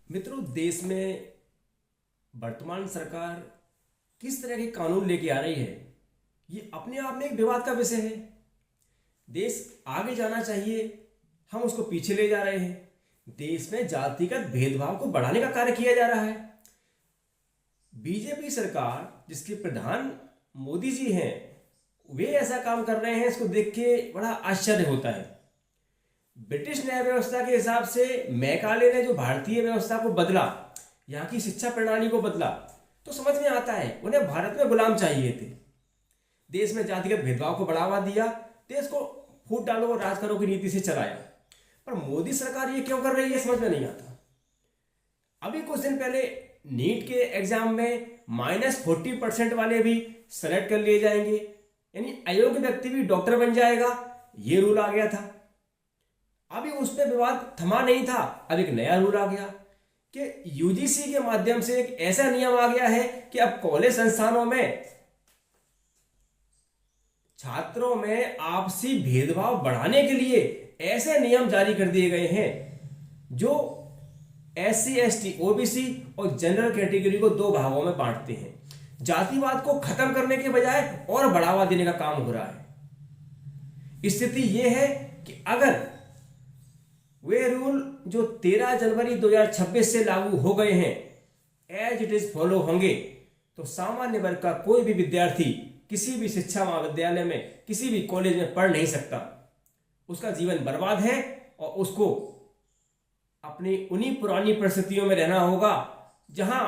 मित्रों, देश में वर्तमान सरकार किस तरह के कानून लेके आ रही है, ये अपने आप में एक विवाद का विषय है। देश आगे जाना चाहिए, हम उसको पीछे ले जा रहे हैं। देश में जातिगत भेदभाव को बढ़ाने का कार्य किया जा रहा है। बीजेपी सरकार, जिसके प्रधान मोदी जी हैं, वे ऐसा काम कर रहे हैं, इसको देख के बड़ा आश्चर्य होता है। ब्रिटिश न्याय व्यवस्था के हिसाब से मैकाले ने जो भारतीय व्यवस्था को बदला, यहाँ की शिक्षा प्रणाली को बदला, तो समझ में आता है उन्हें भारत में गुलाम चाहिए थे। देश में जातिगत भेदभाव को बढ़ावा दिया, देश को फूट डालो और राज करो की नीति से चलाया। पर मोदी सरकार ये क्यों कर रही है, समझ में नहीं आता। अभी कुछ दिन पहले नीट के एग्जाम में -40% वाले भी सेलेक्ट कर लिए जाएंगे, यानी अयोग्य व्यक्ति भी डॉक्टर बन जाएगा, ये रूल आ गया था। अभी उस पर विवाद थमा नहीं था, अब एक नया रूल आ गया कि यूजीसी के माध्यम से एक ऐसा नियम आ गया है कि अब कॉलेज संस्थानों में छात्रों में आपसी भेदभाव बढ़ाने के लिए ऐसे नियम जारी कर दिए गए हैं जो SC, ST, OBC और जनरल कैटेगरी को दो भागों में बांटते हैं। जातिवाद को खत्म करने के बजाय और बढ़ावा देने का काम हो रहा है। स्थिति यह है कि अगर वे रूल जो 13 जनवरी 2026 से लागू हो गए हैं एज इट इज फॉलो होंगे, तो सामान्य वर्ग का कोई भी विद्यार्थी किसी भी शिक्षा महाविद्यालय में, किसी भी कॉलेज में पढ़ नहीं सकता। उसका जीवन बर्बाद है और उसको अपनी उन्हीं पुरानी परिस्थितियों में रहना होगा जहां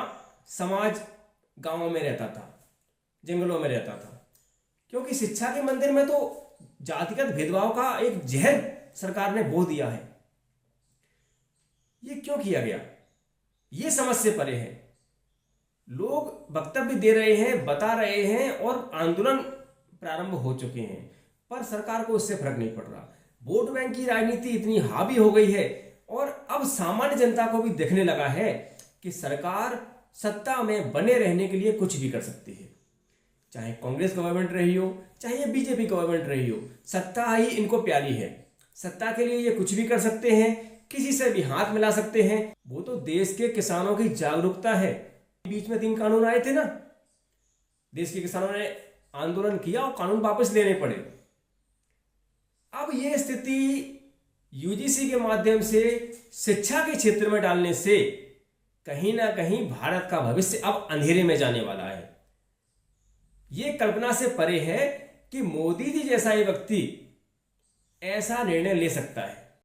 समाज गांवों में रहता था, जंगलों में रहता था। क्योंकि शिक्षा के मंदिर में तो जातिगत भेदभाव का एक जहर सरकार ने बो दिया है। ये क्यों किया गया, ये समझ से परे है। लोग वक्तव्य दे रहे हैं, बता रहे हैं और आंदोलन प्रारंभ हो चुके हैं, पर सरकार को इससे फर्क नहीं पड़ रहा। वोट बैंक की राजनीति इतनी हावी हो गई है और अब सामान्य जनता को भी दिखने लगा है कि सरकार सत्ता में बने रहने के लिए कुछ भी कर सकती है। चाहे कांग्रेस गवर्नमेंट रही हो, चाहे बीजेपी गवर्नमेंट रही हो, सत्ता ही इनको प्यारी है। सत्ता के लिए ये कुछ भी कर सकते हैं, किसी से भी हाथ मिला सकते हैं। वो तो देश के किसानों की जागरूकता है। बीच में 3 कानून आए थे ना, देश के किसानों ने आंदोलन किया और कानून वापस लेने पड़े। अब ये स्थिति यूजीसी के माध्यम से शिक्षा के क्षेत्र में डालने से कहीं ना कहीं भारत का भविष्य अब अंधेरे में जाने वाला है। ये कल्पना से परे है कि मोदी जी जैसा ही व्यक्ति ऐसा निर्णय ले सकता है।